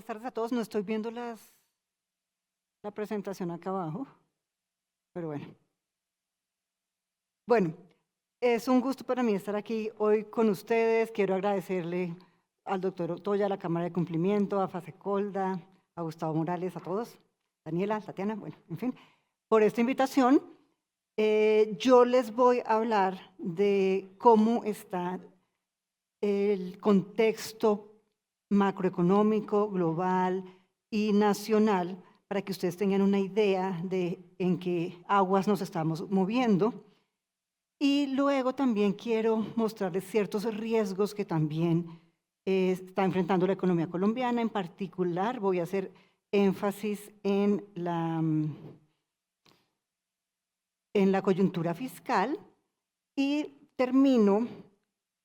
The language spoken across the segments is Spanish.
buenas tardes a todos. No estoy viendo la presentación acá abajo, pero bueno. Bueno, es un gusto para mí estar aquí hoy con ustedes. Quiero agradecerle al doctor Otoya, a la Cámara de Cumplimiento, a Fasecolda, a Gustavo Morales, a todos, Daniela, Tatiana, bueno, en fin, por esta invitación. Yo les voy a hablar de cómo está el contexto macroeconómico, global y nacional, para que ustedes tengan una idea de en qué aguas nos estamos moviendo. Y luego también quiero mostrarles ciertos riesgos que también está enfrentando la economía colombiana. En particular, voy a hacer énfasis en la coyuntura fiscal y termino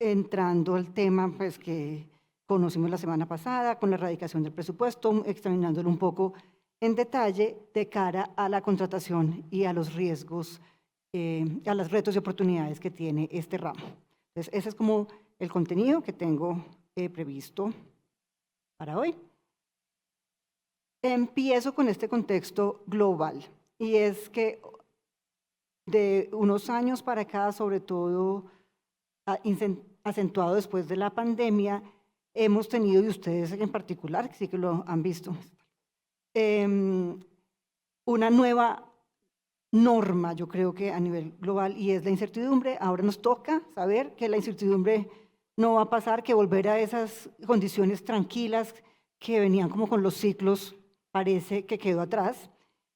entrando al tema pues, que conocimos la semana pasada con la erradicación del presupuesto, examinándolo un poco en detalle de cara a la contratación y a los riesgos, a los retos y oportunidades que tiene este ramo. Entonces, ese es como el contenido que tengo previsto para hoy. Empiezo con este contexto global, y es que de unos años para acá, sobre todo acentuado después de la pandemia, hemos tenido, y ustedes en particular, que sí que lo han visto, una nueva norma, yo creo que a nivel global, y es la incertidumbre. Ahora nos toca saber que la incertidumbre no va a pasar, que volver a esas condiciones tranquilas que venían como con los ciclos parece que quedó atrás,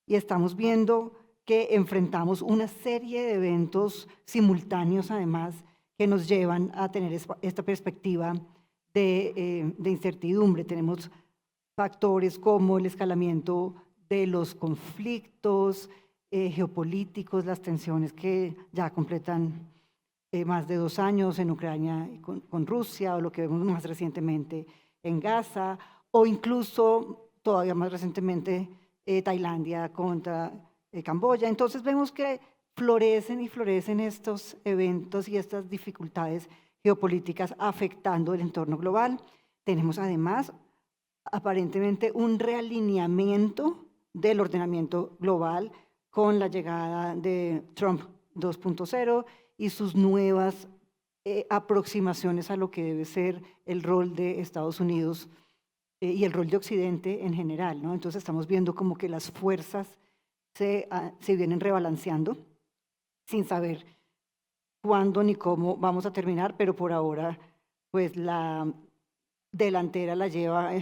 y estamos viendo que enfrentamos una serie de eventos simultáneos, además, que nos llevan a tener esta perspectiva de incertidumbre. Tenemos factores como el escalamiento de los conflictos geopolíticos, las tensiones que ya completan más de 2 años en Ucrania y con Rusia, o lo que vemos más recientemente en Gaza, o incluso todavía más recientemente Tailandia contra Camboya. Entonces vemos que florecen y florecen estos eventos y estas dificultades geopolíticas afectando el entorno global. Tenemos además aparentemente un realineamiento del ordenamiento global con la llegada de Trump 2.0 y sus nuevas aproximaciones a lo que debe ser el rol de Estados Unidos y el rol de Occidente en general, ¿no? Entonces estamos viendo como que las fuerzas se vienen rebalanceando sin saber cuándo ni cómo vamos a terminar, pero por ahora pues la delantera la lleva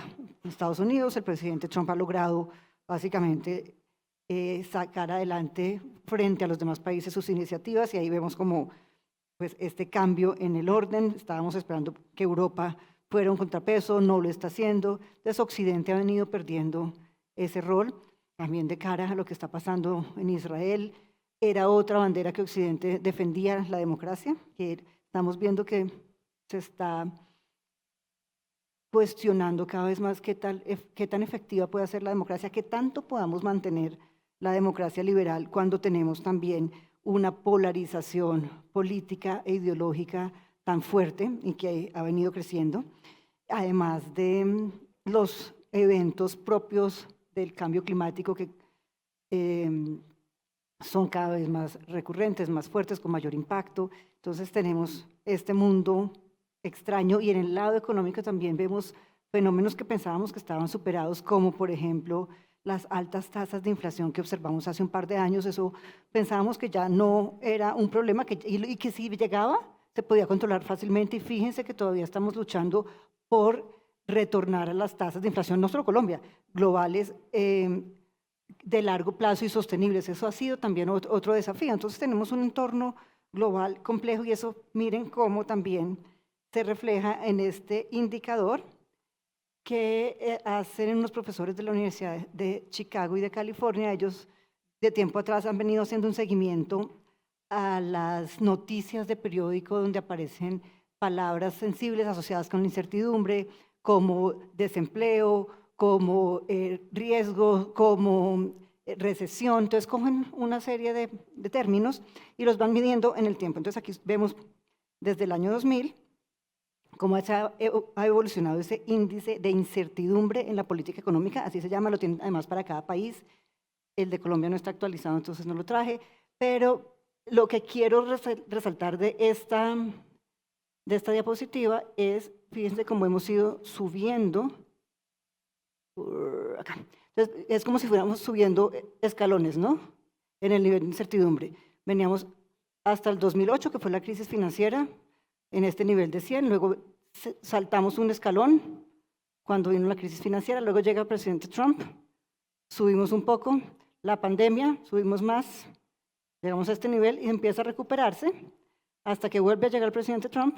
Estados Unidos. El presidente Trump ha logrado básicamente sacar adelante frente a los demás países sus iniciativas, y ahí vemos como pues, este cambio en el orden. Estábamos esperando que Europa fuera un contrapeso, no lo está haciendo. Entonces Occidente ha venido perdiendo ese rol, también de cara a lo que está pasando en Israel. Era otra bandera que Occidente defendía, la democracia, que estamos viendo que se está cuestionando cada vez más qué tan efectiva puede ser la democracia, qué tanto podamos mantener la democracia liberal cuando tenemos también una polarización política e ideológica tan fuerte y que ha venido creciendo, además de los eventos propios del cambio climático que son cada vez más recurrentes, más fuertes, con mayor impacto. Entonces tenemos este mundo extraño, y en el lado económico también vemos fenómenos que pensábamos que estaban superados, como por ejemplo las altas tasas de inflación que observamos hace un par de años. Eso pensábamos que ya no era un problema y que si llegaba se podía controlar fácilmente, y fíjense que todavía estamos luchando por retornar a las tasas de inflación, no solo Colombia, globales, de largo plazo y sostenibles. Eso ha sido también otro desafío. Entonces tenemos un entorno global complejo, y eso miren cómo también se refleja en este indicador que hacen unos profesores de la Universidad de Chicago y de California. Ellos de tiempo atrás han venido haciendo un seguimiento a las noticias de periódico donde aparecen palabras sensibles asociadas con la incertidumbre, como desempleo, como riesgo, como recesión. Entonces cogen una serie de términos y los van midiendo en el tiempo. Entonces aquí vemos desde el año 2000 cómo ha evolucionado ese índice de incertidumbre en la política económica, así se llama, lo tienen además para cada país. El de Colombia no está actualizado, entonces no lo traje, pero lo que quiero resaltar de esta diapositiva es, fíjense cómo hemos ido subiendo, acá. Entonces, es como si fuéramos subiendo escalones, ¿no? En el nivel de incertidumbre. Veníamos hasta el 2008, que fue la crisis financiera, en este nivel de 100, luego saltamos un escalón cuando vino la crisis financiera, luego llega el presidente Trump, subimos un poco, la pandemia, subimos más, llegamos a este nivel y empieza a recuperarse hasta que vuelve a llegar el presidente Trump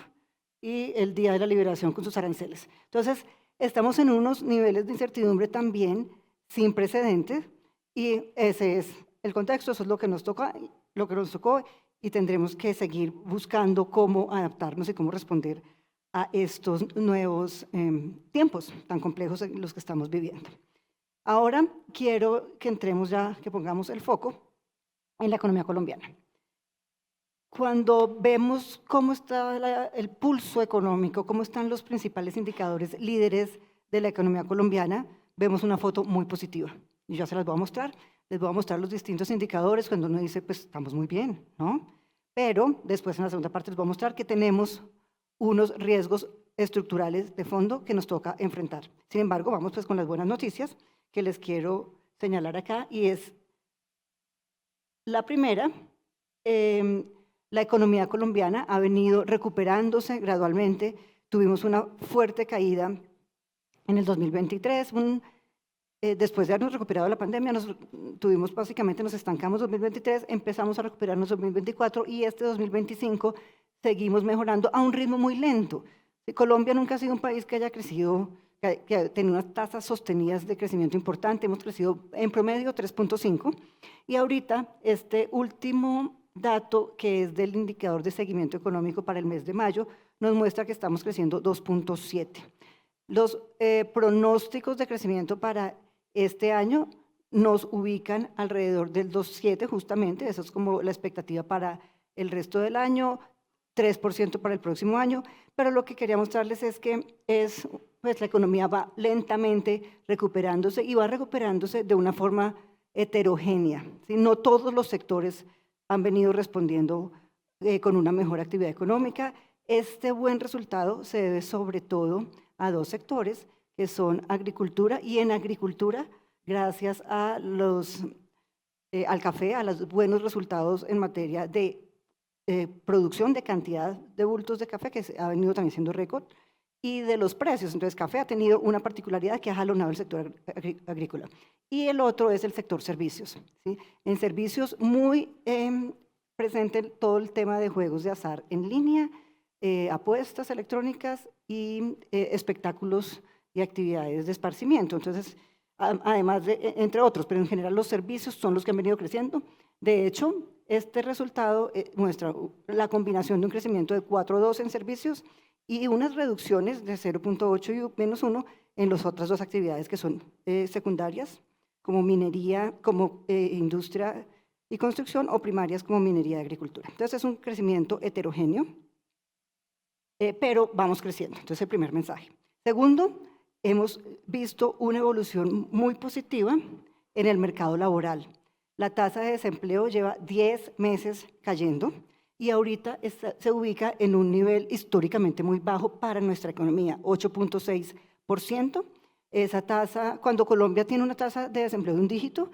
y el día de la liberación con sus aranceles. Entonces, estamos en unos niveles de incertidumbre también sin precedentes y ese es el contexto, eso es lo que nos tocó y tendremos que seguir buscando cómo adaptarnos y cómo responder a estos nuevos tiempos tan complejos en los que estamos viviendo. Ahora quiero que entremos ya, que pongamos el foco en la economía colombiana. Cuando vemos cómo está el pulso económico, cómo están los principales indicadores líderes de la economía colombiana, vemos una foto muy positiva. Y ya se las voy a mostrar. Les voy a mostrar los distintos indicadores cuando uno dice, pues estamos muy bien, ¿no? Pero después en la segunda parte les voy a mostrar que tenemos unos riesgos estructurales de fondo que nos toca enfrentar. Sin embargo, vamos pues con las buenas noticias que les quiero señalar acá y es la primera. La economía colombiana ha venido recuperándose gradualmente. Tuvimos una fuerte caída en el 2023, después de habernos recuperado la pandemia, nos estancamos en 2023, empezamos a recuperarnos en 2024 y este 2025 seguimos mejorando a un ritmo muy lento. Colombia nunca ha sido un país que haya crecido, que ha tenido unas tasas sostenidas de crecimiento importante, hemos crecido en promedio 3.5 y ahorita este último dato que es del indicador de seguimiento económico para el mes de mayo nos muestra que estamos creciendo 2.7. Los pronósticos de crecimiento para este año nos ubican alrededor del 2.7 justamente, eso es como la expectativa para el resto del año, 3% para el próximo año, pero lo que quería mostrarles es que pues la economía va lentamente recuperándose y va recuperándose de una forma heterogénea, ¿sí? No todos los sectores han venido respondiendo con una mejor actividad económica. Este buen resultado se debe sobre todo a dos sectores, que son agricultura y en agricultura, gracias a al café, a los buenos resultados en materia de producción de cantidad de bultos de café, que ha venido también siendo récord, y de los precios. Entonces, café ha tenido una particularidad que ha jalonado el sector agrícola. Y el otro es el sector servicios, ¿sí? En servicios muy presente todo el tema de juegos de azar en línea, apuestas electrónicas y espectáculos y actividades de esparcimiento. Entonces, además de, entre otros, pero en general los servicios son los que han venido creciendo. De hecho, este resultado muestra la combinación de un crecimiento de 4.2 en servicios y unas reducciones de 0.8 y menos 1 en las otras dos actividades que son secundarias, como minería, como industria y construcción, o primarias como minería y agricultura. Entonces es un crecimiento heterogéneo, pero vamos creciendo. Entonces el primer mensaje. Segundo, hemos visto una evolución muy positiva en el mercado laboral. La tasa de desempleo lleva 10 meses cayendo y ahorita se ubica en un nivel históricamente muy bajo para nuestra economía, 8.6%. Esa tasa, cuando Colombia tiene una tasa de desempleo de un dígito,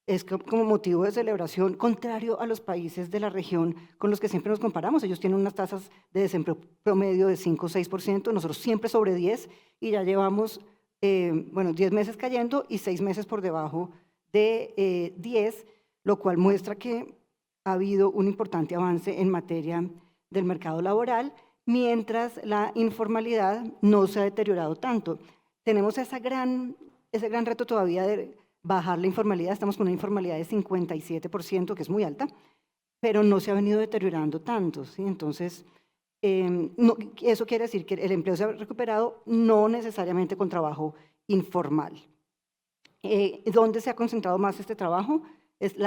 es como motivo de celebración, contrario a los países de la región con los que siempre nos comparamos. Ellos tienen unas tasas de desempleo promedio de 5 o 6%, nosotros siempre sobre 10, y ya llevamos 10 meses cayendo y 6 meses por debajo de 10, lo cual muestra que ha habido un importante avance en materia del mercado laboral, mientras la informalidad no se ha deteriorado tanto. Tenemos ese gran reto todavía de bajar la informalidad, estamos con una informalidad de 57%, que es muy alta, pero no se ha venido deteriorando tanto, ¿sí? Entonces, eso quiere decir que el empleo se ha recuperado no necesariamente con trabajo informal. ¿Dónde se ha concentrado más este trabajo?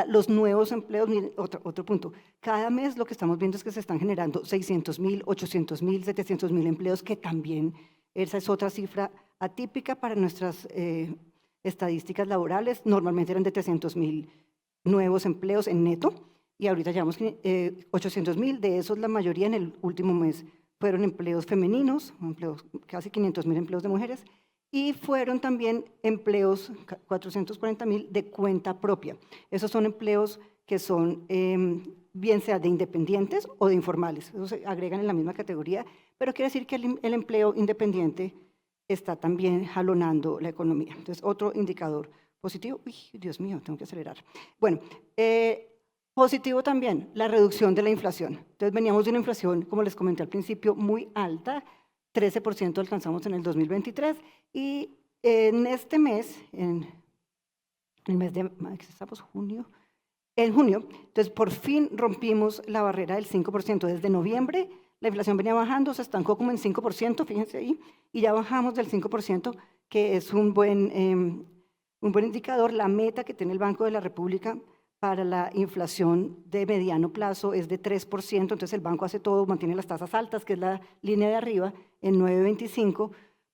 Los nuevos empleos, miren, otro punto. Cada mes lo que estamos viendo es que se están generando 600.000, 800.000, 700.000 empleos, que también esa es otra cifra atípica para nuestras estadísticas laborales. Normalmente eran de 300.000 nuevos empleos en neto y ahorita llevamos 800.000. De esos, la mayoría en el último mes fueron empleos femeninos, casi 500.000 empleos de mujeres, y fueron también empleos, 440.000, de cuenta propia. Esos son empleos que son bien sea de independientes o de informales. Esos se agregan en la misma categoría, pero quiere decir que el empleo independiente está también jalonando la economía. Entonces, otro indicador positivo. Uy, Dios mío, tengo que acelerar. Bueno, positivo también, la reducción de la inflación. Entonces, veníamos de una inflación, como les comenté al principio, muy alta, 13% alcanzamos en el 2023, y en este mes, en el mes de, estamos en junio, entonces por fin rompimos la barrera del 5%. Desde noviembre la inflación venía bajando, se estancó como en 5%, fíjense ahí, y ya bajamos del 5%, que es un buen indicador. La meta que tiene el Banco de la República para la inflación de mediano plazo es de 3%, entonces el banco hace todo, mantiene las tasas altas, que es la línea de arriba, en 9.25,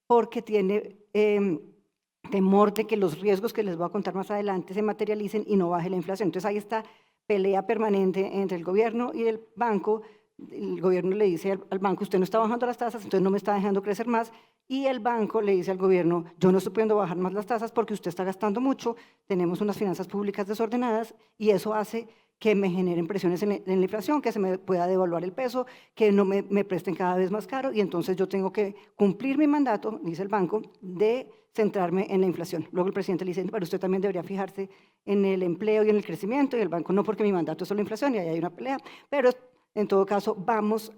porque tiene temor de que los riesgos que les voy a contar más adelante se materialicen y no baje la inflación. Entonces ahí está pelea permanente entre el gobierno y el banco. El gobierno le dice al banco, usted no está bajando las tasas, entonces no me está dejando crecer más, y el banco le dice al gobierno, yo no estoy pudiendo bajar más las tasas porque usted está gastando mucho, tenemos unas finanzas públicas desordenadas, y eso hace que me generen presiones en la inflación, que se me pueda devaluar el peso, que no me presten cada vez más caro, y entonces yo tengo que cumplir mi mandato, dice el banco, de centrarme en la inflación. Luego el presidente le dice, pero usted también debería fijarse en el empleo y en el crecimiento, y el banco, no, porque mi mandato es solo inflación, y ahí hay una pelea, pero en todo caso vamos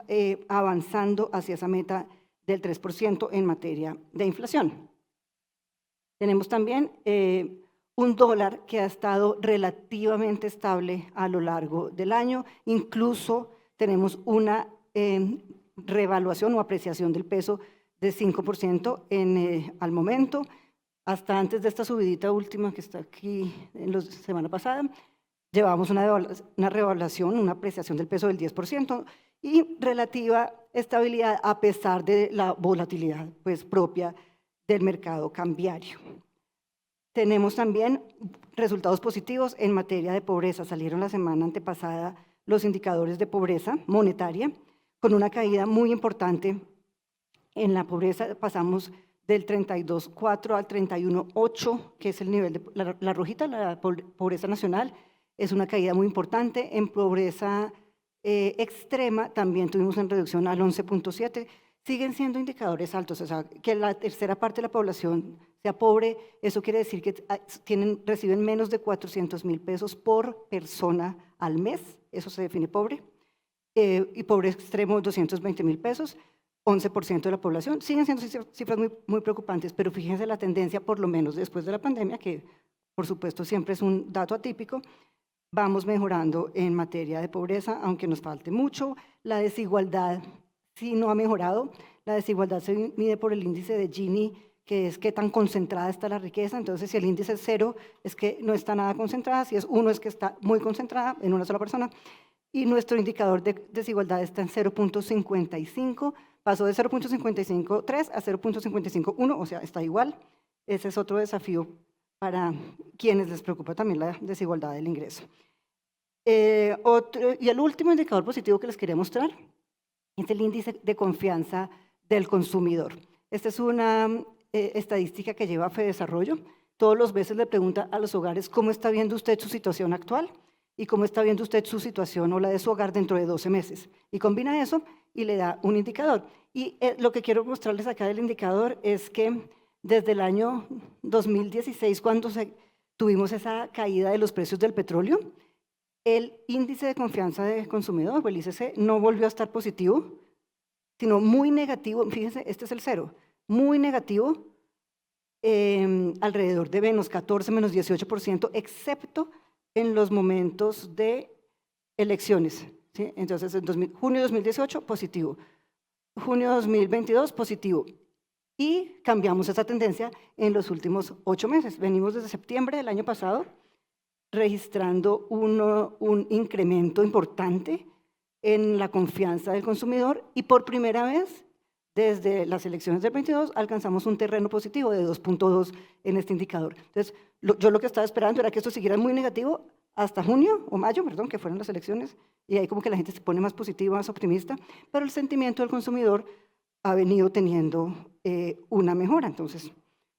avanzando hacia esa meta del 3% en materia de inflación. Tenemos también un dólar que ha estado relativamente estable a lo largo del año. Incluso tenemos una revaluación o apreciación del peso de 5% al momento. Hasta antes de esta subidita última que está aquí en la semana pasada, llevamos una revaluación, una apreciación del peso del 10% y relativa estabilidad a pesar de la volatilidad pues, propia del mercado cambiario. Tenemos también resultados positivos en materia de pobreza. Salieron la semana antepasada los indicadores de pobreza monetaria, con una caída muy importante en la pobreza. Pasamos del 32,4 al 31,8, que es el nivel de la rojita, la pobreza nacional. Es una caída muy importante. En pobreza extrema también tuvimos una reducción al 11,7. Siguen siendo indicadores altos, o sea, que la tercera parte de la población sea pobre, eso quiere decir que reciben menos de 400.000 pesos por persona al mes, eso se define pobre, y pobre extremo 220.000 pesos, 11% de la población. Siguen siendo cifras muy, muy preocupantes, pero fíjense la tendencia, por lo menos después de la pandemia, que por supuesto siempre es un dato atípico. Vamos mejorando en materia de pobreza, aunque nos falte mucho. La desigualdad sí no ha mejorado. La desigualdad se mide por el índice de Gini, que es qué tan concentrada está la riqueza. Entonces, si el índice es 0, es que no está nada concentrada. Si es 1, es que está muy concentrada en una sola persona. Y nuestro indicador de desigualdad está en 0,55. Pasó de 0,553 a 0,551, o sea, está igual. Ese es otro desafío para quienes les preocupa también la desigualdad del ingreso. Y el último indicador positivo que les quería mostrar es el índice de confianza del consumidor. Esta es una estadística que lleva FEDesarrollo. Todos los meses le pregunta a los hogares cómo está viendo usted su situación actual y cómo está viendo usted su situación o la de su hogar dentro de 12 meses. Y combina eso y le da un indicador. Y lo que quiero mostrarles acá del indicador es que desde el año 2016, cuando tuvimos esa caída de los precios del petróleo, el índice de confianza del consumidor, el ICC, no volvió a estar positivo, sino muy negativo. Fíjense, este es el 0, muy negativo, alrededor de menos 14, menos 18%, excepto en los momentos de elecciones. ¿Sí? Entonces, en junio de 2018, positivo. Junio de 2022, positivo. Y cambiamos esa tendencia en los últimos 8 meses. Venimos desde septiembre del año pasado registrando un incremento importante en la confianza del consumidor y por primera vez desde las elecciones del 22 alcanzamos un terreno positivo de 2.2 en este indicador. Entonces, yo lo que estaba esperando era que esto siguiera muy negativo hasta junio o mayo, perdón, que fueron las elecciones, y ahí como que la gente se pone más positiva, más optimista, pero el sentimiento del consumidor ha venido teniendo una mejora. Entonces,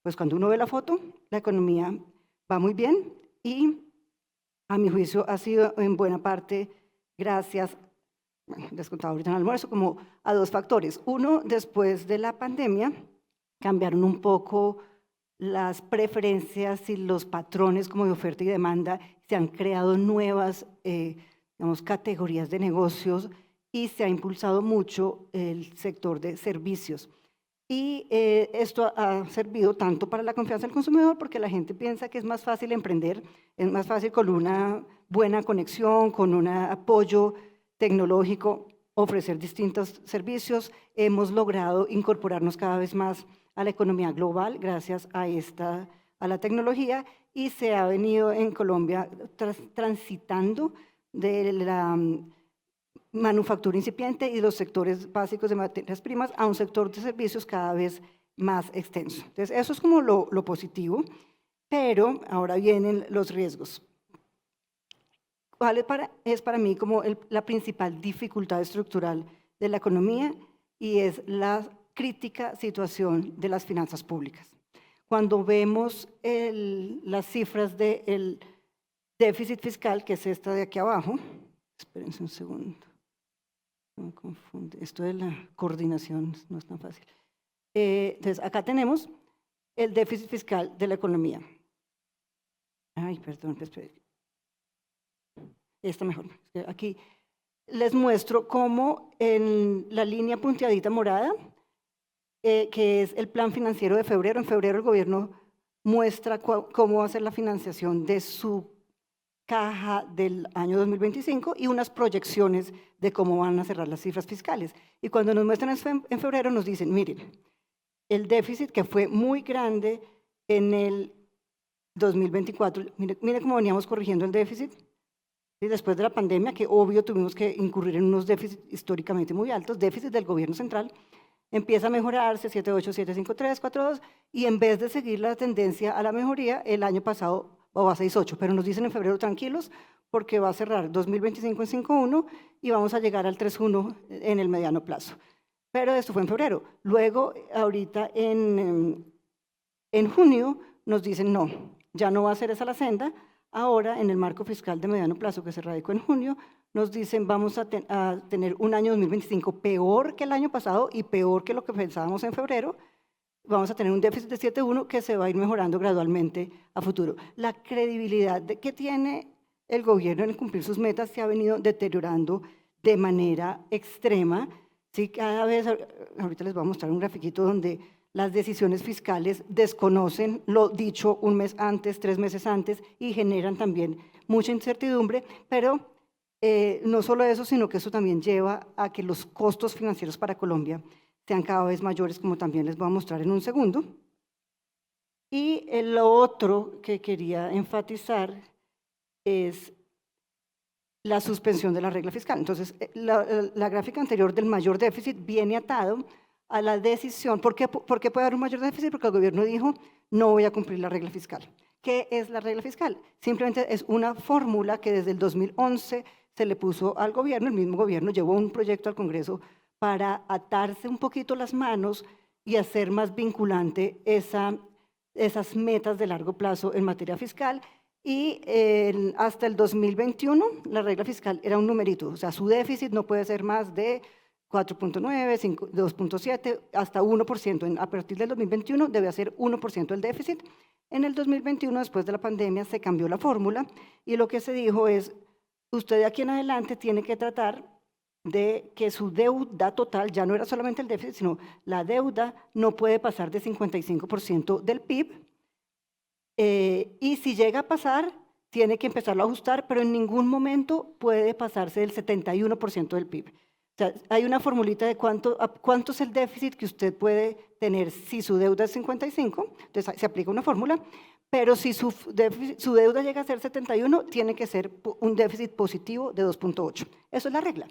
pues cuando uno ve la foto, la economía va muy bien y a mi juicio ha sido en buena parte gracias, bueno, les contaba ahorita en el almuerzo, como a dos factores. Uno, después de la pandemia, cambiaron un poco las preferencias y los patrones como de oferta y demanda, se han creado nuevas, digamos, categorías de negocios y se ha impulsado mucho el sector de servicios. Y esto ha servido tanto para la confianza del consumidor porque la gente piensa que es más fácil emprender, es más fácil con una buena conexión, con un apoyo tecnológico, ofrecer distintos servicios. Hemos logrado incorporarnos cada vez más a la economía global gracias a la tecnología y se ha venido en Colombia transitando de la manufactura incipiente y los sectores básicos de materias primas a un sector de servicios cada vez más extenso. Entonces, eso es como lo positivo, pero ahora vienen los riesgos. ¿Cuál es para mí como la principal dificultad estructural de la economía? Y es la crítica situación de las finanzas públicas. Cuando vemos las cifras del déficit fiscal, que es esta de aquí abajo, espérense un segundo, no me confunde, esto de la coordinación no es tan fácil. Entonces, acá tenemos el déficit fiscal de la economía. Ay, perdón, esperen. Esto mejor. Aquí les muestro cómo en la línea punteadita morada, que es el plan financiero de febrero. En febrero el gobierno muestra cómo va a ser la financiación de su caja del año 2025 y unas proyecciones de cómo van a cerrar las cifras fiscales. Y cuando nos muestran en febrero nos dicen, miren, el déficit que fue muy grande en el 2024, mire cómo veníamos corrigiendo el déficit, y después de la pandemia, que obvio tuvimos que incurrir en unos déficits históricamente muy altos, déficit del gobierno central, empieza a mejorarse 7.8, 7.5.3, 4.2, y en vez de seguir la tendencia a la mejoría, el año pasado va a 6.8, pero nos dicen en febrero tranquilos, porque va a cerrar 2025 en 5.1 y vamos a llegar al 3.1 en el mediano plazo. Pero esto fue en febrero. Luego, ahorita en junio, nos dicen no, ya no va a ser esa la senda. Ahora, en el marco fiscal de mediano plazo que se radicó en junio, nos dicen vamos a tener un año 2025 peor que el año pasado y peor que lo que pensábamos en febrero. Vamos a tener un déficit de 7.1 que se va a ir mejorando gradualmente a futuro. La credibilidad que tiene el gobierno en cumplir sus metas se ha venido deteriorando de manera extrema. Sí, cada vez, ahorita les voy a mostrar un grafiquito donde las decisiones fiscales desconocen lo dicho un mes antes, 3 meses antes y generan también mucha incertidumbre, pero no solo eso, sino que eso también lleva a que los costos financieros para Colombia sean cada vez mayores, como también les voy a mostrar en un segundo. Y lo otro que quería enfatizar es la suspensión de la regla fiscal. Entonces, la gráfica anterior del mayor déficit viene atado a la decisión. ¿Por qué puede haber un mayor déficit? Porque el gobierno dijo, no voy a cumplir la regla fiscal. ¿Qué es la regla fiscal? Simplemente es una fórmula que desde el 2011 se le puso al gobierno, el mismo gobierno llevó un proyecto al Congreso para atarse un poquito las manos y hacer más vinculante esas metas de largo plazo en materia fiscal. Y hasta el 2021 la regla fiscal era un numerito, o sea, su déficit no puede ser más de 4.9, 2.7, hasta 1%. A partir del 2021 debe ser 1% el déficit. En el 2021, después de la pandemia, se cambió la fórmula y lo que se dijo es, usted de aquí en adelante tiene que tratar de que su deuda total, ya no era solamente el déficit, sino la deuda no puede pasar de 55% del PIB. Y si llega a pasar, tiene que empezarlo a ajustar, pero en ningún momento puede pasarse del 71% del PIB. O sea, hay una formulita de cuánto es el déficit que usted puede tener si su deuda es 55, entonces se aplica una fórmula, pero si su deuda llega a ser 71, tiene que ser un déficit positivo de 2.8. Eso es la regla.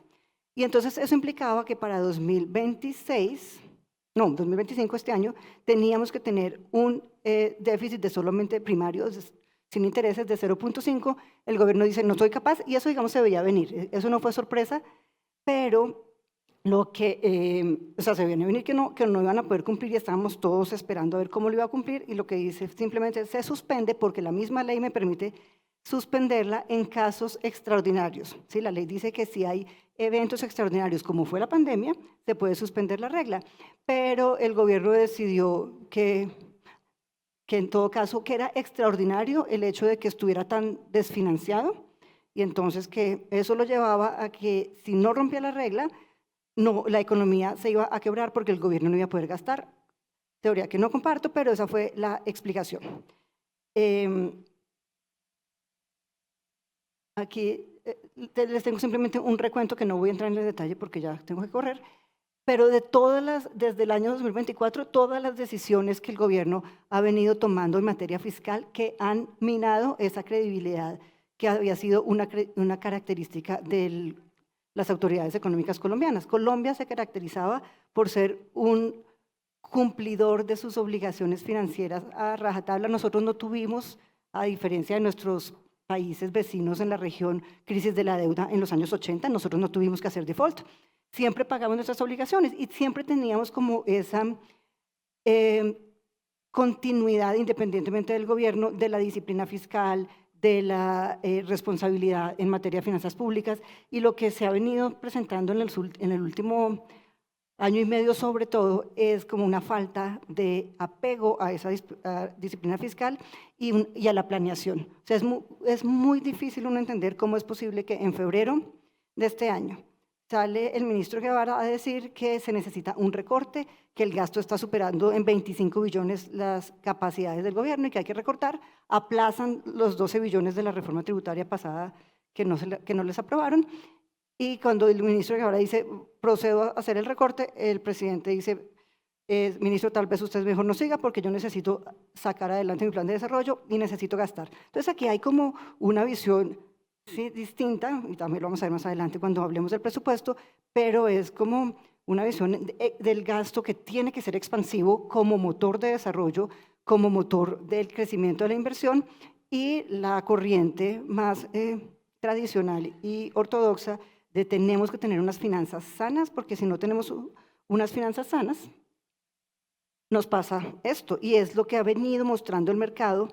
Y entonces eso implicaba que para 2025 este año, teníamos que tener un déficit de solamente primarios sin intereses de 0.5. El gobierno dice, no soy capaz, y eso, digamos, se veía venir. Eso no fue sorpresa, pero lo que, se veía venir que no iban a poder cumplir y estábamos todos esperando a ver cómo lo iba a cumplir, y lo que dice simplemente se suspende porque la misma ley me permite suspenderla en casos extraordinarios. ¿Sí? La ley dice que si hay eventos extraordinarios, como fue la pandemia, se puede suspender la regla, pero el gobierno decidió que en todo caso que era extraordinario el hecho de que estuviera tan desfinanciado, y entonces que eso lo llevaba a que si no rompía la regla, la economía se iba a quebrar porque el gobierno no iba a poder gastar. Teoría que no comparto, pero esa fue la explicación. Aquí les tengo simplemente un recuento que no voy a entrar en el detalle porque ya tengo que correr, pero desde el año 2024, todas las decisiones que el gobierno ha venido tomando en materia fiscal que han minado esa credibilidad que había sido una característica de las autoridades económicas colombianas. Colombia se caracterizaba por ser un cumplidor de sus obligaciones financieras a rajatabla. Nosotros no tuvimos, a diferencia de nuestros países vecinos en la región, crisis de la deuda en los años 80, nosotros no tuvimos que hacer default. Siempre pagamos nuestras obligaciones y siempre teníamos como esa continuidad, independientemente del gobierno, de la disciplina fiscal, de la responsabilidad en materia de finanzas públicas, y lo que se ha venido presentando en el último año y medio sobre todo es como una falta de apego a esa disciplina fiscal y a la planeación. O sea, es muy difícil uno entender cómo es posible que en febrero de este año sale el ministro Guevara a decir que se necesita un recorte, que el gasto está superando en 25 billones las capacidades del gobierno y que hay que recortar. Aplazan los 12 billones de la reforma tributaria pasada que no les aprobaron. Y cuando el ministro Guevara dice, procedo a hacer el recorte, el presidente dice, ministro, tal vez usted mejor no siga porque yo necesito sacar adelante mi plan de desarrollo y necesito gastar. Entonces aquí hay como una visión distinta, y también lo vamos a ver más adelante cuando hablemos del presupuesto, pero es como una visión del gasto que tiene que ser expansivo como motor de desarrollo, como motor del crecimiento de la inversión, y la corriente más tradicional y ortodoxa de tenemos que tener unas finanzas sanas, porque si no tenemos unas finanzas sanas, nos pasa esto, y es lo que ha venido mostrando el mercado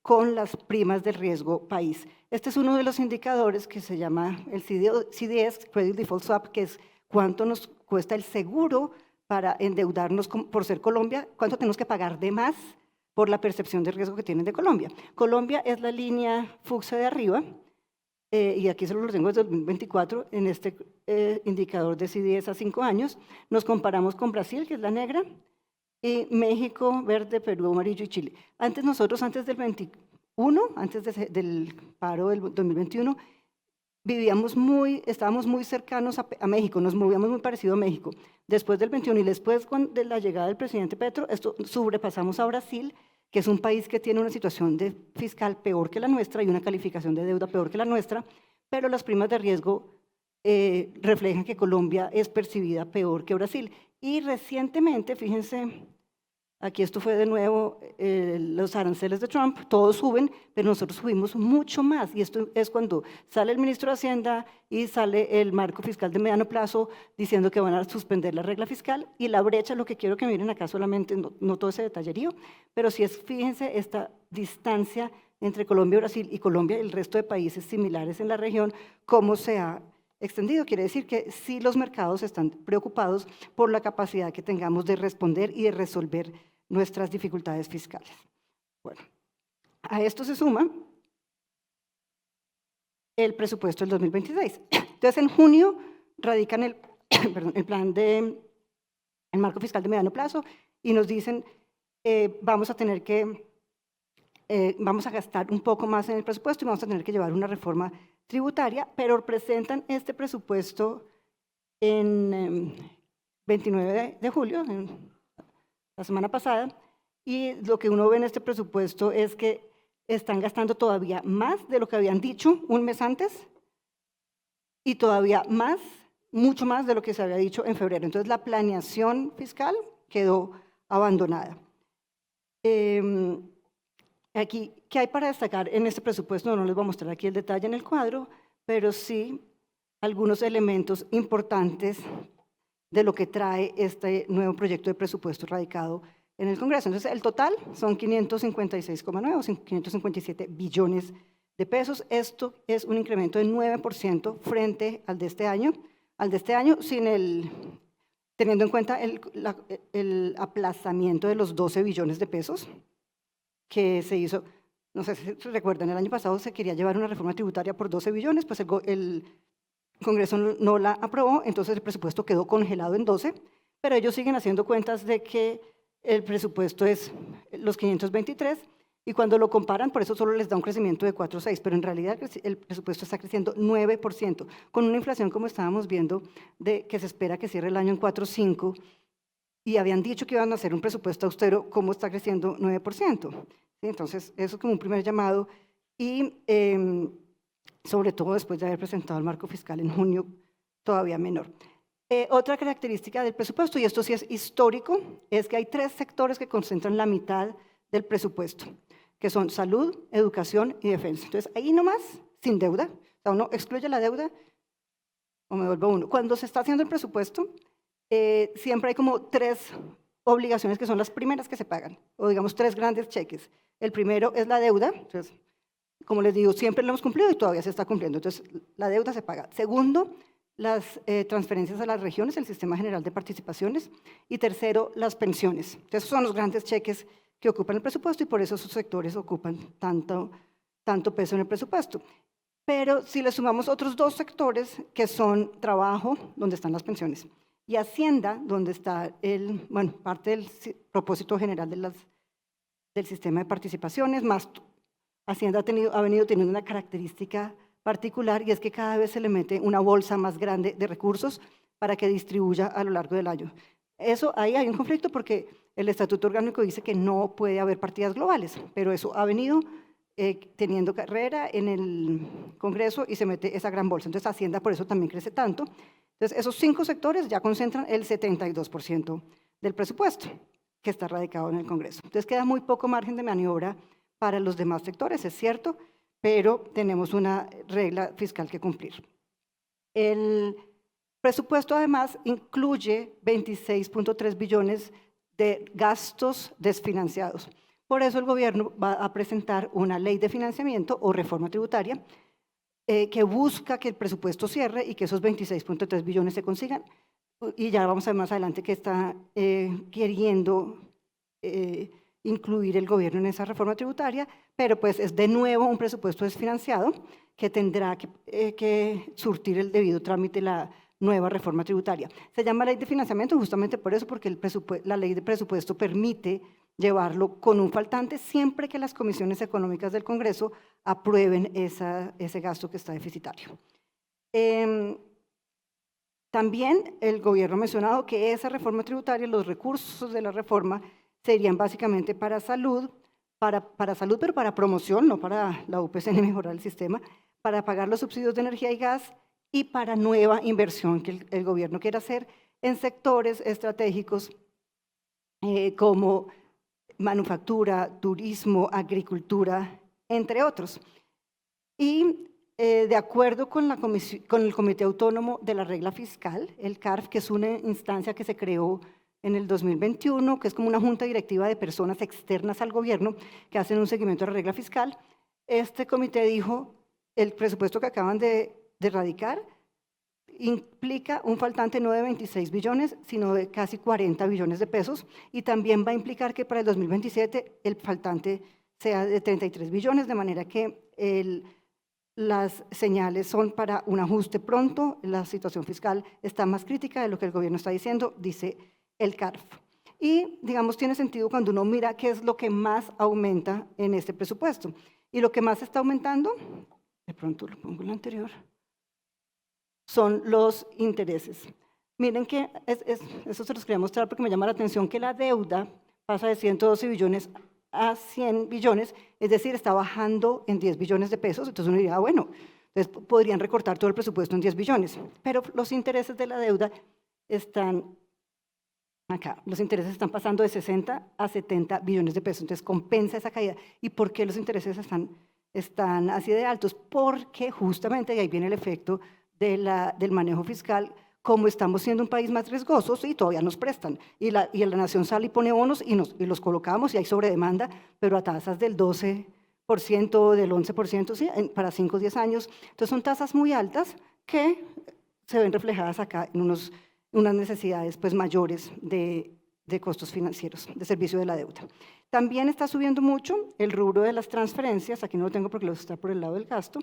con las primas del riesgo país. Este es uno de los indicadores que se llama el CDS, Credit Default Swap, que es cuánto nos cuesta el seguro para endeudarnos por ser Colombia, cuánto tenemos que pagar de más por la percepción de riesgo que tienen de Colombia. Colombia es la línea fucsia de arriba, y aquí solo lo tengo desde 2024, en este indicador de CDS a 5 años. Nos comparamos con Brasil, que es la negra, y México, verde, Perú, amarillo y Chile. Antes del 21, antes del paro del 2021, estábamos muy cercanos a México, nos movíamos muy parecido a México. Después del 21 y después de la llegada del presidente Petro, sobrepasamos a Brasil, que es un país que tiene una situación fiscal peor que la nuestra y una calificación de deuda peor que la nuestra, pero las primas de riesgo reflejan que Colombia es percibida peor que Brasil. Y recientemente, fíjense, aquí esto fue de nuevo los aranceles de Trump, todos suben, pero nosotros subimos mucho más, y esto es cuando sale el ministro de Hacienda y sale el marco fiscal de mediano plazo diciendo que van a suspender la regla fiscal, y la brecha, lo que quiero que miren acá solamente, no todo ese detallerío, pero sí fíjense esta distancia entre Colombia y Brasil, y Colombia y el resto de países similares en la región, cómo se ha extendido. Quiere decir que sí, los mercados están preocupados por la capacidad que tengamos de responder y de resolver nuestras dificultades fiscales. Bueno, a esto se suma el presupuesto del 2026. Entonces, en junio radican el plan el marco fiscal de mediano plazo, y nos dicen, vamos a gastar un poco más en el presupuesto y vamos a tener que llevar una reforma tributaria, pero presentan este presupuesto en 29 de julio, la semana pasada, y lo que uno ve en este presupuesto es que están gastando todavía más de lo que habían dicho un mes antes y todavía más, mucho más de lo que se había dicho en febrero. Entonces, la planeación fiscal quedó abandonada. Aquí, ¿qué hay para destacar en este presupuesto? No les voy a mostrar aquí el detalle en el cuadro, pero sí algunos elementos importantes de lo que trae este nuevo proyecto de presupuesto radicado en el Congreso. Entonces, el total son 556,9 o 557 billones de pesos. Esto es un incremento de 9% frente al de este año, teniendo en cuenta el aplazamiento de los 12 billones de pesos que se hizo. No sé si recuerdan, el año pasado se quería llevar una reforma tributaria por 12 billones, pues el Congreso no la aprobó, entonces el presupuesto quedó congelado en 12, pero ellos siguen haciendo cuentas de que el presupuesto es los 523, y cuando lo comparan, por eso solo les da un crecimiento de 4,6, pero en realidad el presupuesto está creciendo 9%, con una inflación, como estábamos viendo, que se espera que cierre el año en 4,5, y habían dicho que iban a hacer un presupuesto austero, ¿cómo está creciendo 9%? ¿Sí? Entonces, eso es como un primer llamado, y sobre todo después de haber presentado el marco fiscal en junio, todavía menor. Otra característica del presupuesto, y esto sí es histórico, es que hay 3 sectores que concentran la mitad del presupuesto, que son salud, educación y defensa. Entonces, ahí nomás, sin deuda, o sea, uno excluye la deuda o me vuelvo uno. Cuando se está haciendo el presupuesto, siempre hay como 3 obligaciones que son las primeras que se pagan, o digamos 3 grandes cheques. El primero es la deuda, entonces, como les digo, siempre lo hemos cumplido y todavía se está cumpliendo, entonces la deuda se paga. Segundo, las transferencias a las regiones, el Sistema General de Participaciones. Y tercero, las pensiones. Entonces, esos son los grandes cheques que ocupan el presupuesto y por eso esos sectores ocupan tanto peso en el presupuesto. Pero si le sumamos otros 2 sectores, que son trabajo, donde están las pensiones, y Hacienda, donde está parte del propósito general del sistema de participaciones, más Hacienda ha venido teniendo una característica particular, y es que cada vez se le mete una bolsa más grande de recursos para que distribuya a lo largo del año. Ahí hay un conflicto porque el Estatuto Orgánico dice que no puede haber partidas globales, pero eso ha venido teniendo carrera en el Congreso y se mete esa gran bolsa. Entonces, Hacienda por eso también crece tanto. Entonces, esos 5 sectores ya concentran el 72% del presupuesto que está radicado en el Congreso. Entonces, queda muy poco margen de maniobra para los demás sectores, es cierto, pero tenemos una regla fiscal que cumplir. El presupuesto además incluye 26,3 billones de gastos desfinanciados. Por eso el gobierno va a presentar una ley de financiamiento o reforma tributaria que busca que el presupuesto cierre y que esos 26,3 billones se consigan. Y ya vamos a ver más adelante que está queriendo incluir el gobierno en esa reforma tributaria, pero pues es de nuevo un presupuesto desfinanciado que tendrá que surtir el debido trámite la nueva reforma tributaria. Se llama ley de financiamiento justamente por eso, porque la ley de presupuesto permite llevarlo con un faltante siempre que las comisiones económicas del Congreso aprueben ese gasto que está deficitario. También el gobierno ha mencionado que esa reforma tributaria, los recursos de la reforma, serían básicamente para salud, pero para promoción, no para la UPCN mejorar el sistema, para pagar los subsidios de energía y gas y para nueva inversión que el gobierno quiere hacer en sectores estratégicos como manufactura, turismo, agricultura, entre otros. Y de acuerdo con el Comité Autónomo de la Regla Fiscal, el CARF, que es una instancia que se creó en el 2021, que es como una junta directiva de personas externas al gobierno que hacen un seguimiento de la regla fiscal, este comité dijo, el presupuesto que acaban de erradicar implica un faltante no de 26 billones, sino de casi 40 billones de pesos, y también va a implicar que para el 2027 el faltante sea de 33 billones, de manera que las señales son para un ajuste pronto. La situación fiscal está más crítica de lo que el gobierno está diciendo, dice el CARF. Y, digamos, tiene sentido cuando uno mira qué es lo que más aumenta en este presupuesto. Y lo que más está aumentando, de pronto lo pongo en lo anterior, son los intereses. Miren que eso se los quería mostrar porque me llama la atención que la deuda pasa de 112 billones a 100 billones, es decir, está bajando en 10 billones de pesos. Entonces uno diría, bueno, entonces podrían recortar todo el presupuesto en 10 billones, pero los intereses de la deuda están acá. Los intereses están pasando de 60 a 70 billones de pesos, entonces compensa esa caída. ¿Y por qué los intereses están así de altos? Porque justamente, y ahí viene el efecto del manejo fiscal, como estamos siendo un país más riesgoso, y todavía nos prestan, y la nación sale y pone bonos y los colocamos y hay sobredemanda, pero a tasas del 12%, del 11%, ¿sí? Para 5 o 10 años. Entonces son tasas muy altas que se ven reflejadas acá en unas necesidades pues, mayores de costos financieros, de servicio de la deuda. También está subiendo mucho el rubro de las transferencias, aquí no lo tengo porque lo está por el lado del gasto.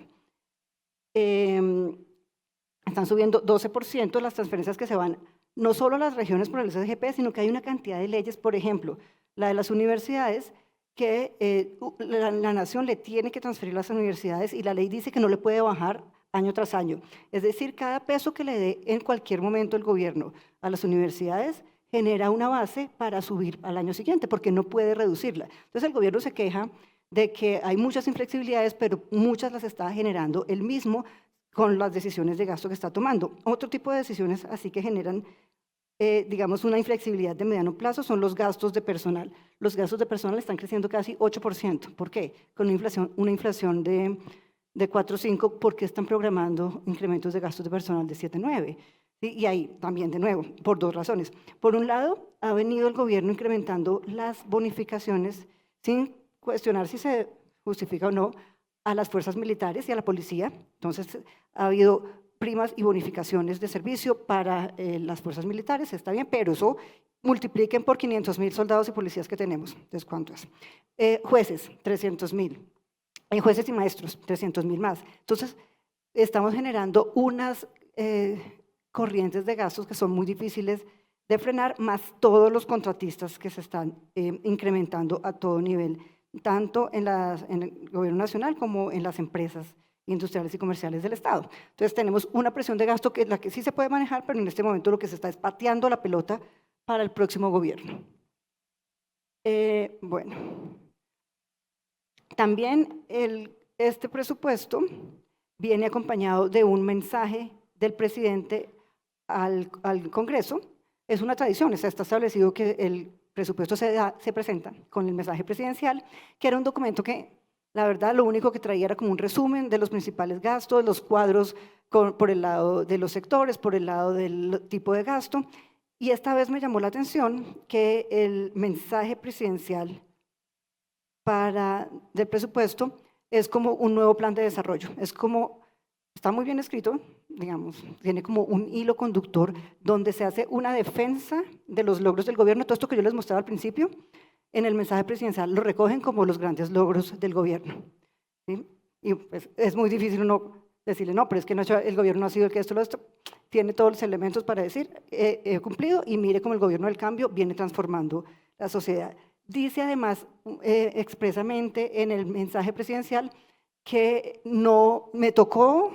Están subiendo 12% las transferencias que se van no solo a las regiones por el SGP, sino que hay una cantidad de leyes, por ejemplo, la de las universidades, que la nación le tiene que transferir a las universidades y la ley dice que no le puede bajar año tras año. Es decir, cada peso que le dé en cualquier momento el gobierno a las universidades genera una base para subir al año siguiente, porque no puede reducirla. Entonces el gobierno se queja de que hay muchas inflexibilidades, pero muchas las está generando él mismo con las decisiones de gasto que está tomando. Otro tipo de decisiones así que generan, digamos, una inflexibilidad de mediano plazo son los gastos de personal. Los gastos de personal están creciendo casi 8%. ¿Por qué? Con una inflación de 4 o 5, porque están programando incrementos de gastos de personal de 7 o 9. ¿Sí? Y ahí también, de nuevo, por dos razones. Por un lado, ha venido el gobierno incrementando las bonificaciones sin cuestionar si se justifica o no a las fuerzas militares y a la policía. Entonces, ha habido primas y bonificaciones de servicio para las fuerzas militares, está bien, pero eso multipliquen por 500.000 soldados y policías que tenemos. Entonces, ¿cuánto es? Jueces, 300.000. Jueces y maestros, 300.000 más. Entonces, estamos generando unas corrientes de gastos que son muy difíciles de frenar, más todos los contratistas que se están incrementando a todo nivel, tanto en el gobierno nacional como en las empresas industriales y comerciales del Estado. Entonces tenemos una presión de gasto que es la que sí se puede manejar, pero en este momento lo que se está es pateando la pelota para el próximo gobierno. Bueno, también este presupuesto viene acompañado de un mensaje del presidente al Congreso. Es una tradición, está establecido que el presupuesto se presenta con el mensaje presidencial, que era un documento que, la verdad, lo único que traía era como un resumen de los principales gastos, los cuadros por el lado de los sectores, por el lado del tipo de gasto. Y esta vez me llamó la atención que el mensaje presidencial del presupuesto es como un nuevo plan de desarrollo. Es como, está muy bien escrito, digamos, tiene como un hilo conductor donde se hace una defensa de los logros del gobierno. Todo esto que yo les mostraba al principio, en el mensaje presidencial lo recogen como los grandes logros del gobierno. ¿Sí? Y pues, es muy difícil uno decirle, no, pero es que no, el gobierno no ha sido el que esto, tiene todos los elementos para decir, he cumplido y mire cómo el gobierno del cambio viene transformando la sociedad. Dice además expresamente en el mensaje presidencial que no me tocó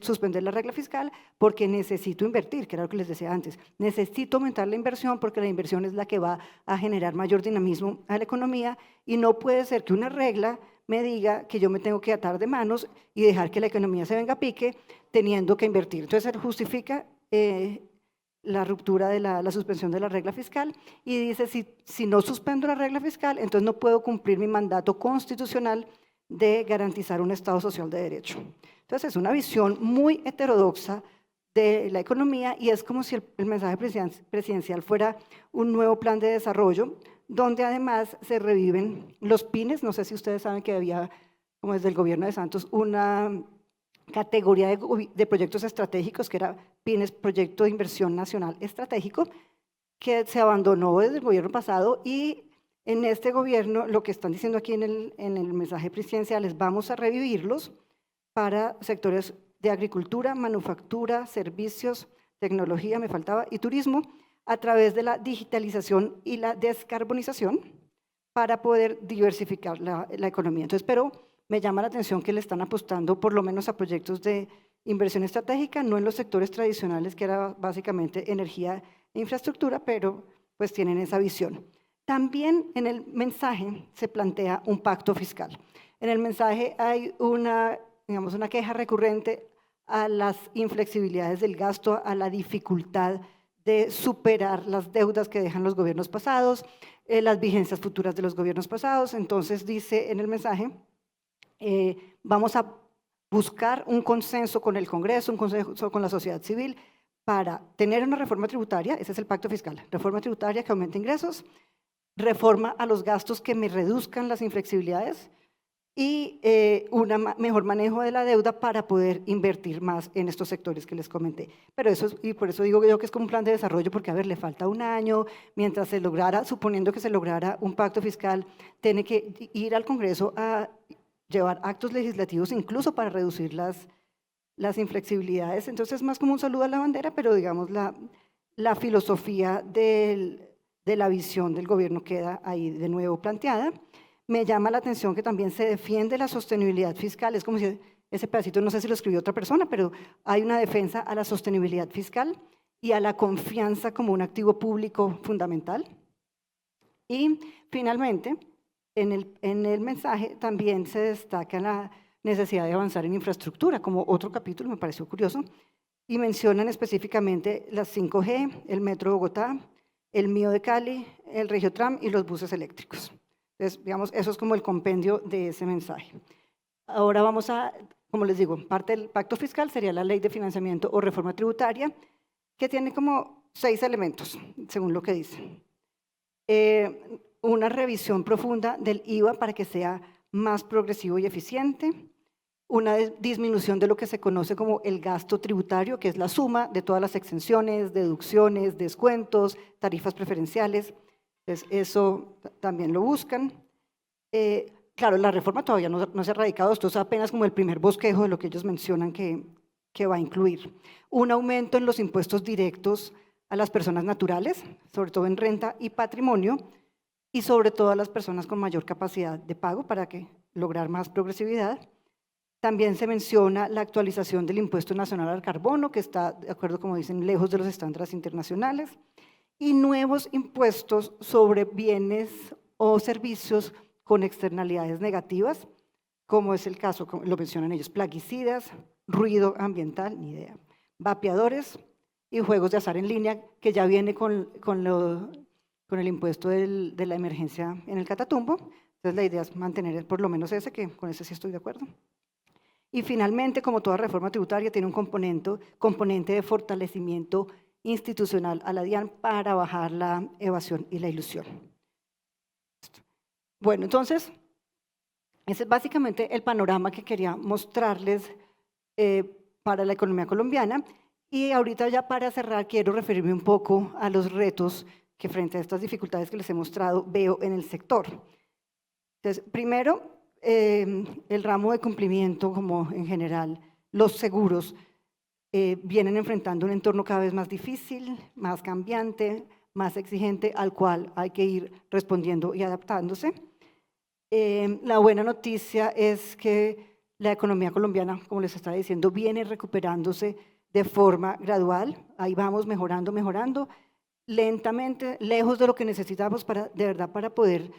suspender la regla fiscal porque necesito invertir, que era lo que les decía antes. Necesito aumentar la inversión porque la inversión es la que va a generar mayor dinamismo a la economía y no puede ser que una regla me diga que yo me tengo que atar de manos y dejar que la economía se venga a pique teniendo que invertir. Entonces se justifica la ruptura de la suspensión de la regla fiscal y dice, si no suspendo la regla fiscal, entonces no puedo cumplir mi mandato constitucional de garantizar un Estado social de derecho. Entonces es una visión muy heterodoxa de la economía y es como si el mensaje presidencial fuera un nuevo plan de desarrollo donde además se reviven los PINES. No sé si ustedes saben que había, como desde el gobierno de Santos, una categoría de proyectos estratégicos que era PINES, Proyecto de Inversión Nacional Estratégico, que se abandonó desde el gobierno pasado y en este gobierno lo que están diciendo aquí en el mensaje presidencial es vamos a revivirlos para sectores de agricultura, manufactura, servicios, tecnología, me faltaba, y turismo, a través de la digitalización y la descarbonización para poder diversificar la economía. Entonces, pero me llama la atención que le están apostando por lo menos a proyectos de inversión estratégica, no en los sectores tradicionales, que era básicamente energía e infraestructura, pero pues tienen esa visión. También en el mensaje se plantea un pacto fiscal. En el mensaje hay una queja recurrente a las inflexibilidades del gasto, a la dificultad de superar las deudas que dejan los gobiernos pasados, las vigencias futuras de los gobiernos pasados. Entonces dice en el mensaje, vamos a buscar un consenso con el Congreso, un consenso con la sociedad civil para tener una reforma tributaria, ese es el pacto fiscal, reforma tributaria que aumente ingresos, reforma a los gastos que me reduzcan las inflexibilidades y un mejor manejo de la deuda para poder invertir más en estos sectores que les comenté. Pero eso, y por eso digo yo que es como un plan de desarrollo, porque a ver, le falta un año, mientras se lograra, suponiendo que se lograra un pacto fiscal, tiene que ir al Congreso a llevar actos legislativos incluso para reducir las inflexibilidades. Entonces, más como un saludo a la bandera, pero digamos la filosofía de la visión del gobierno queda ahí de nuevo planteada. Me llama la atención que también se defiende la sostenibilidad fiscal, es como si ese pedacito, no sé si lo escribió otra persona, pero hay una defensa a la sostenibilidad fiscal y a la confianza como un activo público fundamental. Y finalmente, en el mensaje también se destaca la necesidad de avanzar en infraestructura, como otro capítulo, me pareció curioso, y mencionan específicamente las 5G, el Metro Bogotá, el Mío de Cali, el Regiotram y los buses eléctricos. Entonces, digamos, eso es como el compendio de ese mensaje. Ahora vamos a, como les digo, parte del pacto fiscal sería la ley de financiamiento o reforma tributaria, que tiene como 6 elementos, según lo que dice. Una revisión profunda del IVA para que sea más progresivo y eficiente, una disminución de lo que se conoce como el gasto tributario, que es la suma de todas las exenciones, deducciones, descuentos, tarifas preferenciales. Entonces, eso también lo buscan. Claro, la reforma todavía no se ha radicado, esto es apenas como el primer bosquejo de lo que ellos mencionan que va a incluir. Un aumento en los impuestos directos a las personas naturales, sobre todo en renta y patrimonio, y sobre todo a las personas con mayor capacidad de pago para lograr más progresividad. También se menciona la actualización del impuesto nacional al carbono, que está, de acuerdo, como dicen, lejos de los estándares internacionales, y nuevos impuestos sobre bienes o servicios con externalidades negativas, como es el caso, lo mencionan ellos, plaguicidas, ruido ambiental, ni idea, vapeadores y juegos de azar en línea, que ya viene con el impuesto de la emergencia en el Catatumbo. Entonces la idea es mantener por lo menos ese, que con ese sí estoy de acuerdo. Y finalmente, como toda reforma tributaria, tiene un componente de fortalecimiento institucional a la DIAN para bajar la evasión y la ilusión. Bueno, entonces, ese es básicamente el panorama que quería mostrarles para la economía colombiana. Y ahorita ya para cerrar quiero referirme un poco a los retos que frente a estas dificultades que les he mostrado veo en el sector. Entonces, primero, el ramo de cumplimiento, como en general, los seguros vienen enfrentando un entorno cada vez más difícil, más cambiante, más exigente, al cual hay que ir respondiendo y adaptándose. La buena noticia es que la economía colombiana, como les estaba diciendo, viene recuperándose de forma gradual. Ahí vamos mejorando, lentamente, lejos de lo que necesitamos de verdad para poder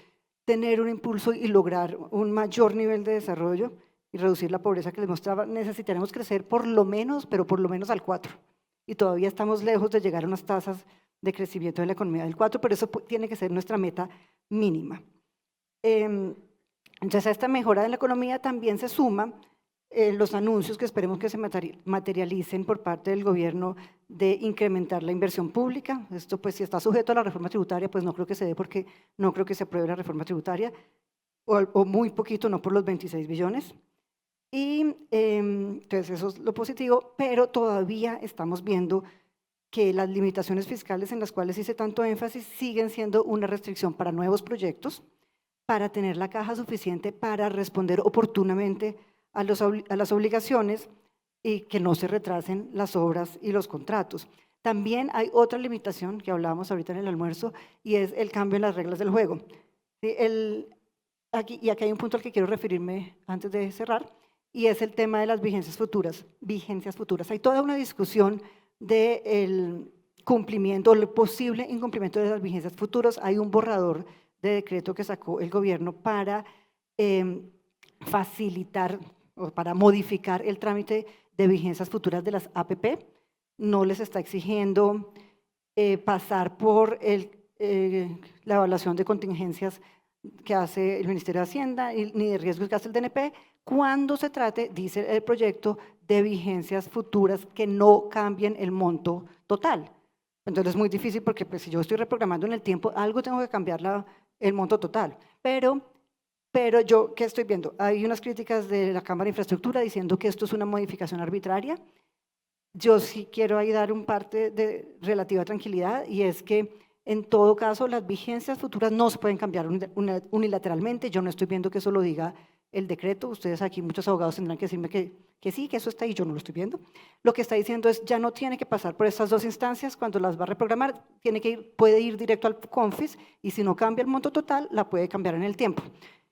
tener un impulso y lograr un mayor nivel de desarrollo y reducir la pobreza que les mostraba. Necesitaremos crecer por lo menos, pero por lo menos al 4. Y todavía estamos lejos de llegar a unas tasas de crecimiento de la economía del 4, pero eso tiene que ser nuestra meta mínima. Entonces, a esta mejora de la economía también se suma los anuncios que esperemos que se materialicen por parte del gobierno de incrementar la inversión pública. Esto, pues, si está sujeto a la reforma tributaria, pues no creo que se dé, porque no creo que se apruebe la reforma tributaria, o muy poquito, no por los 26 billones. Y entonces eso es lo positivo, pero todavía estamos viendo que las limitaciones fiscales en las cuales hice tanto énfasis siguen siendo una restricción para nuevos proyectos, para tener la caja suficiente para responder oportunamente a las obligaciones y que no se retrasen las obras y los contratos. También hay otra limitación que hablábamos ahorita en el almuerzo, y es el cambio en las reglas del juego. ¿Sí? Aquí hay un punto al que quiero referirme antes de cerrar, y es el tema de las vigencias futuras. Hay toda una discusión del cumplimiento, el posible incumplimiento de las vigencias futuras. Hay un borrador de decreto que sacó el gobierno para facilitar o para modificar el trámite de vigencias futuras de las APP. No les está exigiendo pasar por la evaluación de contingencias que hace el Ministerio de Hacienda ni de riesgos que hace el DNP cuando se trate, dice el proyecto, de vigencias futuras que no cambien el monto total. Entonces es muy difícil porque pues, si yo estoy reprogramando en el tiempo, algo tengo que cambiar el monto total. Pero yo, ¿qué estoy viendo? Hay unas críticas de la Cámara de Infraestructura diciendo que esto es una modificación arbitraria. Yo sí quiero ahí dar un parte de relativa tranquilidad y es que en todo caso las vigencias futuras no se pueden cambiar unilateralmente. Yo no estoy viendo que eso lo diga el decreto. Ustedes aquí, muchos abogados tendrán que decirme que sí, que eso está ahí, yo no lo estoy viendo. Lo que está diciendo es ya no tiene que pasar por estas dos instancias cuando las va a reprogramar, puede ir directo al CONFIS y si no cambia el monto total, la puede cambiar en el tiempo.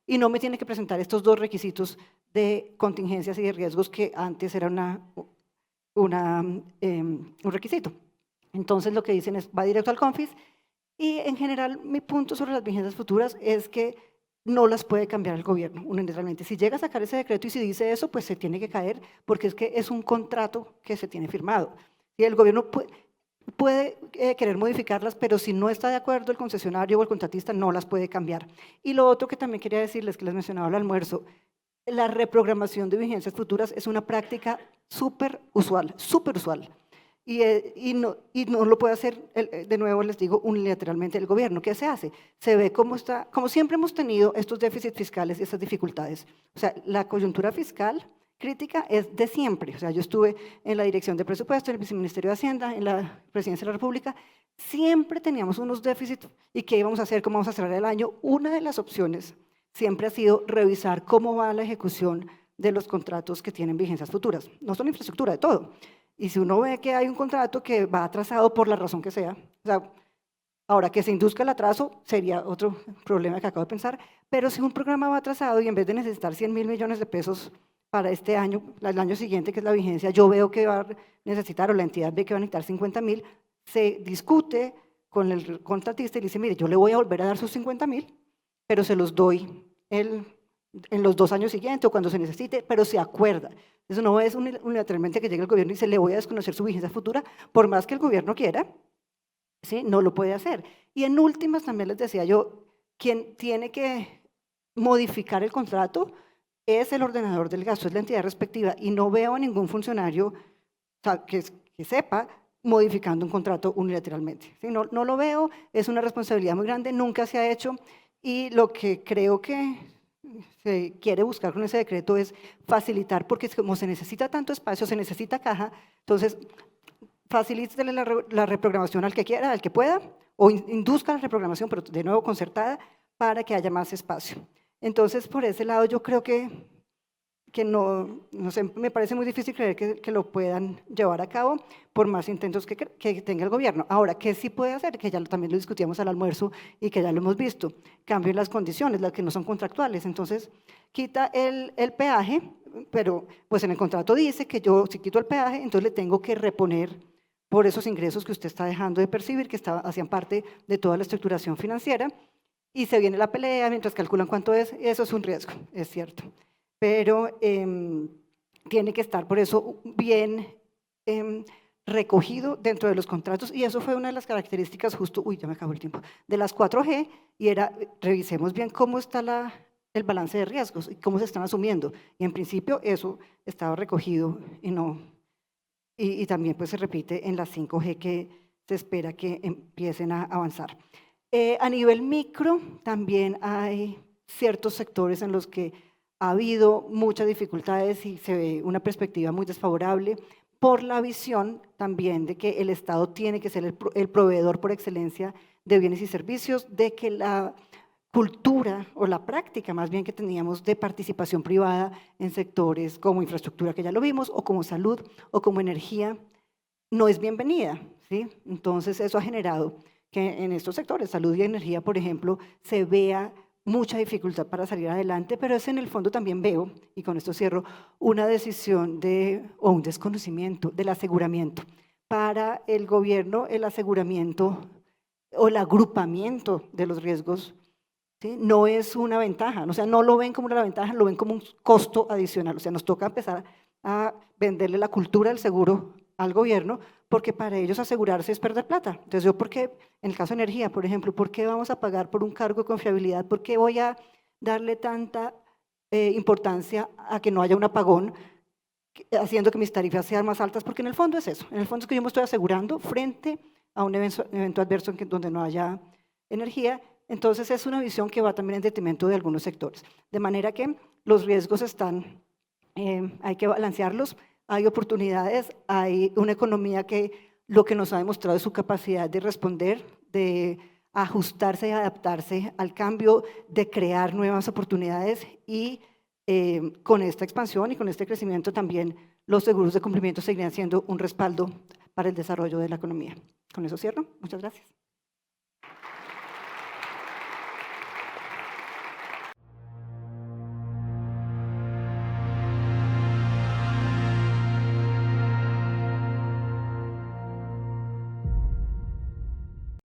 Y no me tiene que presentar estos dos requisitos de contingencias y de riesgos que antes era un requisito. Entonces lo que dicen es va directo al CONFIS y en general mi punto sobre las vigencias futuras es que no las puede cambiar el gobierno unilateralmente. Si llega a sacar ese decreto y si dice eso, pues se tiene que caer porque es que es un contrato que se tiene firmado. Y el gobierno puede querer modificarlas, pero si no está de acuerdo el concesionario o el contratista, no las puede cambiar. Y lo otro que también quería decirles, que les mencionaba al almuerzo, la reprogramación de vigencias futuras es una práctica súper usual. Y no lo puede hacer, de nuevo les digo, unilateralmente el gobierno. ¿Qué se hace? Se ve como siempre hemos tenido estos déficits fiscales y estas dificultades. O sea, la coyuntura fiscal crítica es de siempre. O sea, yo estuve en la Dirección de Presupuesto, en el Viceministerio de Hacienda, en la Presidencia de la República. Siempre teníamos unos déficits y ¿qué íbamos a hacer? ¿Cómo vamos a cerrar el año? Una de las opciones siempre ha sido revisar cómo va la ejecución de los contratos que tienen vigencias futuras. No solo infraestructura, de todo. Y si uno ve que hay un contrato que va atrasado por la razón que sea, o sea, ahora que se induzca el atraso sería otro problema que acabo de pensar, pero si un programa va atrasado y en vez de necesitar 100.000 millones de pesos para este año, el año siguiente que es la vigencia, yo veo que va a necesitar o la entidad ve que va a necesitar 50.000, se discute con el contratista y le dice, mire, yo le voy a volver a dar sus 50.000, pero se los doy en los 2 años siguientes o cuando se necesite, pero se acuerda. Eso no es unilateralmente que llegue el gobierno y se le voy a desconocer su vigencia futura, por más que el gobierno quiera, ¿sí? No lo puede hacer. Y en últimas también les decía yo, quien tiene que modificar el contrato es el ordenador del gasto, es la entidad respectiva, y no veo a ningún funcionario que sepa modificando un contrato unilateralmente. ¿Sí? No lo veo, es una responsabilidad muy grande, nunca se ha hecho, y lo que creo que se quiere buscar con ese decreto es facilitar, porque como se necesita tanto espacio, se necesita caja, entonces facilítele la reprogramación al que quiera, al que pueda, o induzca la reprogramación, pero de nuevo concertada, para que haya más espacio. Entonces, por ese lado, yo creo que no sé, me parece muy difícil creer que lo puedan llevar a cabo por más intentos que tenga el gobierno. Ahora, ¿qué sí puede hacer? Que ya también lo discutíamos al almuerzo y que ya lo hemos visto. Cambio en las condiciones, las que no son contractuales. Entonces, quita el peaje, pero pues en el contrato dice que yo si quito el peaje, entonces le tengo que reponer por esos ingresos que usted está dejando de percibir, que hacían parte de toda la estructuración financiera, y se viene la pelea mientras calculan cuánto es, y eso es un riesgo, es cierto. Pero tiene que estar por eso bien recogido dentro de los contratos, y eso fue una de las características justo, ya me acabó el tiempo, de las 4G, y era, revisemos bien cómo está el balance de riesgos y cómo se están asumiendo, y en principio eso estaba recogido y también pues se repite en las 5G que se espera que empiecen a avanzar. A nivel micro también hay ciertos sectores en los que ha habido muchas dificultades y se ve una perspectiva muy desfavorable por la visión también de que el Estado tiene que ser el proveedor por excelencia de bienes y servicios, de que la cultura o la práctica más bien que teníamos de participación privada en sectores como infraestructura, que ya lo vimos, o como salud o como energía, no es bienvenida, ¿sí? Entonces eso ha generado que en estos sectores, salud y energía, por ejemplo, se vea mucha dificultad para salir adelante, pero es en el fondo también veo, y con esto cierro, una decisión o un desconocimiento del aseguramiento. para el gobierno el aseguramiento o el agrupamiento de los riesgos, ¿sí? No es una ventaja, o sea, no lo ven como una ventaja, lo ven como un costo adicional. O sea, nos toca empezar a venderle la cultura del seguro al gobierno, porque para ellos asegurarse es perder plata. Entonces yo, ¿por qué? En el caso de energía, por ejemplo, ¿por qué vamos a pagar por un cargo de confiabilidad? ¿Por qué voy a darle tanta importancia a que no haya un apagón, haciendo que mis tarifas sean más altas? Porque en el fondo es eso, en el fondo es que yo me estoy asegurando frente a un evento adverso donde no haya energía. Entonces es una visión que va también en detrimento de algunos sectores. De manera que los riesgos están, hay que balancearlos, hay oportunidades, hay una economía que lo que nos ha demostrado es su capacidad de responder, de ajustarse y adaptarse al cambio, de crear nuevas oportunidades y con esta expansión y con este crecimiento también los seguros de cumplimiento seguirán siendo un respaldo para el desarrollo de la economía. Con eso cierro. Muchas gracias.